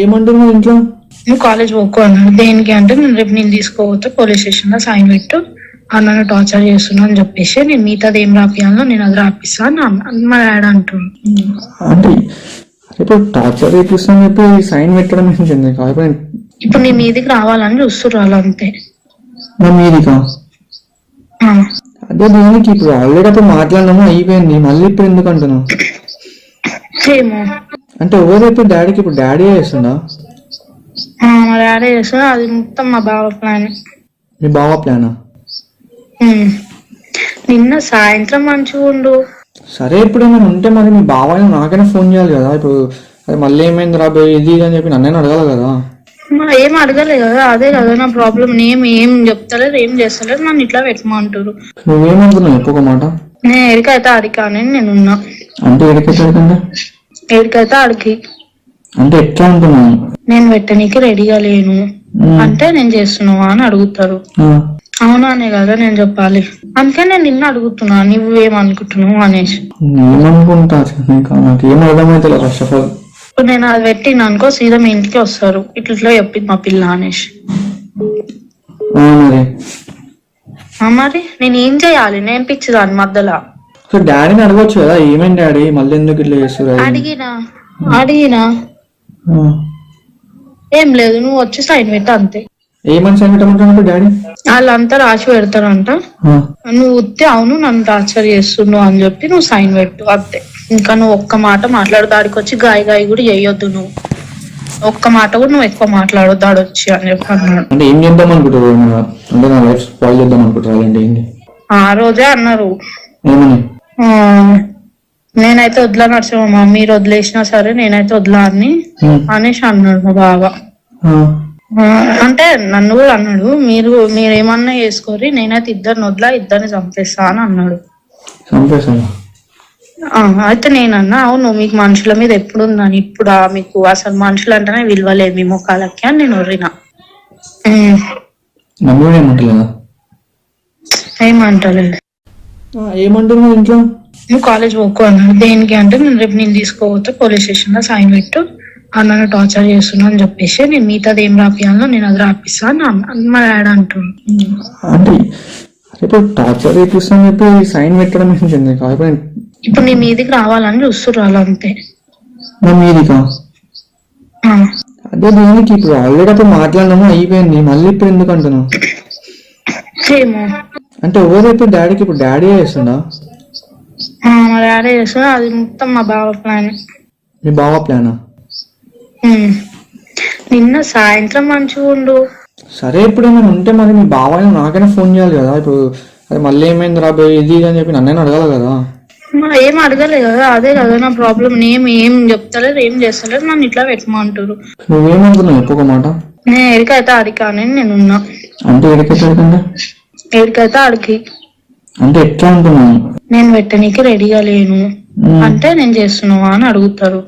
ఏమంటున్నావు ఇంట్లో? నువ్వు కాలేజ్ పోకు అన్నాడు. దేనికి అంటే నేను రేపు నేను తీసుకోపోతే పోలీస్ స్టేషన్ లో సైన్ పెట్టు, అన్న టార్చర్ చేస్తున్నా అని చెప్పేసి నేను మిగతాది ఏం రాపియాలో నేను అది రాపిస్తా అని మా డాడీ అంటుండు. అంటే ఇప్పుడు టార్చర్ చేపిస్తాను చెప్పి సైన్ పెట్టడం ఏంటండి? ఇప్పుడు నీ మీదికి రావాలని చూస్తున్నారు వాళ్ళు అంతే. నా మీదికా? అదే దీనికి ఇప్పుడు ఆల్రెడీ అప్పుడు మాట్లాడినాము, అయిపోయింది, మళ్ళీ ఇప్పుడు ఎందుకు అంటున్నావు? ఏమో అంటే ఎవరు ఇప్పుడు డాడీకి? ఇప్పుడు డాడీ చేస్తుందా? మా డాడీ చేస్తున్నా, అది మొత్తం మా బావ ప్లాన్. మీ బావ ప్లానా? నిన్న సాయంత్రం మంచిగా ఉండు. సరే ఇప్పుడు ఏమైనా ఉంటే మరి మీ బావ నాకైనా ఫోన్ చేయాలి కదా. ఇప్పుడు అది మళ్ళీ ఏమైంది రాబోయే ఇది అని చెప్పి నన్నే అడగాలి కదా. ఏం అడగలే కదా, అదే కదా నా ప్రాబ్లం. ఏం చెప్తలేదు, ఏం చేస్తలేదు, నన్ను ఇట్లా పెట్టమంటారు. నువ్వేమనుకున్నావు ఒక్కొక్క మాట? నేను ఎడికైతే అడికా అని నేనున్నా. అంటే ఎడికైతే ఎడికైతే అడికి అంటే ఎట్లా అంటున్నాను? నేను పెట్టనీకి రెడీగా లేను అంటే నేను చేస్తున్నావా అని అడుగుతారు. అవునా అనే కదా నేను చెప్పాలి. అందుకే నేను నిన్న అడుగుతున్నా నువ్వేమనుకుంటున్నావు అనేసి. ఏమనుకుంటా నాకు ఏం అర్థమైతే ఫస్ట్ ఆఫ్ ఆల్. ఇప్పుడు నేను అది పెట్టిన అనుకో సీదా మీ ఇంటికి వస్తారు, ఇట్లా చెప్పింది మా పిల్ల అనేసి. మరి నేను ఏం చేయాలి? నేను పిచ్చిదాన్ని మధ్యలో. డాడీని అడగొచ్చు కదా, ఏమైంది డాడీ మళ్ళీ ఎందుకు ఇట్లా చేస్తారు? అడిగినా ఏం లేదు, నువ్వు వచ్చి సైన్ పెట్ట అంతే. ఏమని సైన్ పెట్టమంటాడు డాడీ? వాళ్ళంతా రాసి పెడతారంట, నువ్వు ఉత్తే అవును నన్ను టార్చర్ చేస్తున్నావు అని చెప్పి నువ్వు సైన్ పెట్టు అంతే. ఇంకా నువ్వు ఒక్క మాట మాట్లాడు, దాడికి వచ్చి గాయ కూడా చేయొద్దు. నువ్వు ఒక్క మాట కూడా నువ్వు ఎక్కువ మాట్లాడొద్దు దాడి వచ్చి అని చెప్పి అన్నాడు. అంటే ఏం చేద్దాం అనుకుంటారు? అంటే నా లైఫ్ స్పాయిల్ చేద్దాం అనుకుంటారు అంటే ఏంటి? ఆ రోజే అన్నారు ఏమని? నేనైతే వదిలా నడుచుమా, మీరు వదిలేసినా సరే నేనైతే వదిలా అని అనేసి అన్నాడు మా బావ. అంటే నన్ను కూడా అన్నాడు, మీరేమన్నా చేసుకోరి, నేనైతే ఇద్దరిని వదిలా, ఇద్దరిని చంపేస్తా అని అన్నాడు. అయితే నేనన్నా అవును మీకు మనుషుల మీద ఎప్పుడు ఉందని, ఇప్పుడు మీకు అసలు మనుషులు అంటేనే విలువలేదు మీ ముఖాలకి అని నేను ఒర్రినా. ఏమంటలేదు. ఏమంటున్నావు ఇంట్లో? నువ్వు కాలేజ్ పోకు అన్నాడు. దేనికి అంటే నేను రేపు నేను తీసుకోపోతే పోలీస్ స్టేషన్ లో సైన్ పెట్టు, అన్న టార్చర్ చేస్తున్నా అని చెప్పేసి నేను మిగతాది ఏం రాపియాలో నేను అది రాపిస్తా అని మా డాడీ అంటుండు. అంటే ఇప్పుడు టార్చర్ చేపిస్తాను చెప్పి సైన్ పెట్టడం ఏంటండి? ఇప్పుడు నీ మీదికి రావాలని చూస్తున్నారు వాళ్ళు అంతే. నా మీదికా? అదే దీనికి ఇప్పుడు ఆల్రెడీ అప్పుడు మాట్లాడినాము, అయిపోయింది, మళ్ళీ ఇప్పుడు ఎందుకు అంటున్నావు? ఏమో అంటే ఎవరు ఇప్పుడు డాడీకి? ఇప్పుడు డాడీ చేస్తుందా? మా డాడీ చేస్తున్నా, అది మొత్తం మా బావ ప్లాన్. మీ బావ ప్లానా? నిన్న సాయంత్రం మంచిగా ఉండు. సరే ఇప్పుడు ఏమైనా ఉంటే మరి మీ బావ నాకైనా ఫోన్ చేయాలి కదా. ఇప్పుడు అది మళ్ళీ ఏమైంది రాబోయే ఇది అని చెప్పి నన్నే అడగాలి కదా. ఏం అడగలే కదా, అదే కదా నా ప్రాబ్లం. ఏం చెప్తలేదు, ఏం చేస్తలేదు, నన్ను ఇట్లా పెట్టమంటారు. నువ్వేమనుకున్నావు ఒక్కొక్క మాట? నేను ఎడికైతే అడికా అని నేనున్నా. అంటే ఎడికైతే అడికి అంటే ఎట్లా అంటున్నాను? నేను పెట్టనీకి రెడీగా లేను అంటే నేను చేస్తున్నావా అని అడుగుతారు.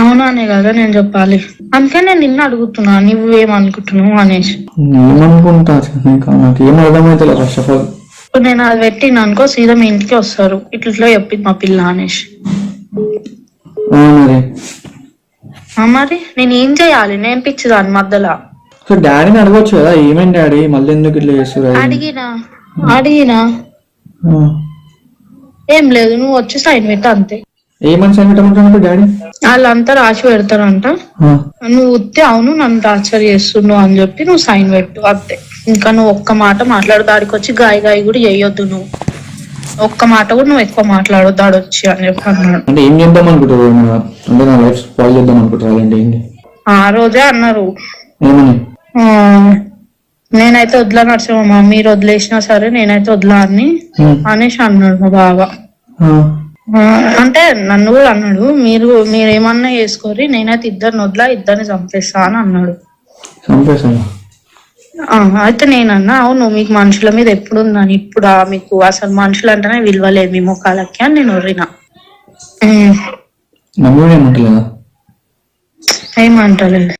అవునా అనే కదా నేను చెప్పాలి. అందుకే నేను నిన్న అడుగుతున్నా నువ్వేమనుకుంటున్నావు అనేసి. ఏమనుకుంటా నాకు ఏం అర్థమైతే ఫస్ట్ ఆఫ్ ఆల్. ఇప్పుడు నేను అది పెట్టిన అనుకో సీదా మీ ఇంటికి వస్తారు, ఇట్లా చెప్పింది మా పిల్ల అనేసి. మరి నేను ఏం చేయాలి? నేను పిచ్చిదాన్ని మధ్యలో. డాడీని అడగొచ్చు కదా, ఏమైంది డాడీ మళ్ళీ ఎందుకు ఇట్లా చేస్తారు? అడిగినా ఏం లేదు, నువ్వు వచ్చి సైన్ పెట్ట అంతే. ఏమని సైన్ పెట్టమంటాడు డాడీ? వాళ్ళంతా రాసి పెడతారంట, నువ్వు ఉత్తే అవును నన్ను టార్చర్ చేస్తున్నావు అని చెప్పి నువ్వు సైన్ పెట్టు అంతే. ఇంకా నువ్వు ఒక్క మాట మాట్లాడు, దాడికి వచ్చి గాయ కూడా చేయొద్దు. నువ్వు ఒక్క మాట కూడా నువ్వు ఎక్కువ మాట్లాడొద్దు దాడి వచ్చి అని చెప్పి అన్నాడు. అంటే ఏం చేద్దాం అనుకుంటారు? అంటే నా లైఫ్ స్పాయిల్ చేద్దాం అనుకుంటారు అంటే ఏంటి? ఆ రోజే అన్నారు ఏమని? నేనైతే వదిలా నడుచుమా, మీరు వదిలేసినా సరే నేనైతే వదిలా అని అనేసి అన్నాడు మా బావ. అంటే నన్ను కూడా అన్నాడు, మీరేమన్నా చేసుకోరి, నేనైతే ఇద్దరిని వదిలా, ఇద్దరిని చంపేస్తా అని అన్నాడు. అయితే నేనన్నా అవును మీకు మనుషుల మీద ఎప్పుడు ఉందని, ఇప్పుడు మీకు అసలు మనుషులు అంటేనే విలువలేదు మీ ముఖాలకి అని నేను ఒర్రినా. ఏమంటలేదు.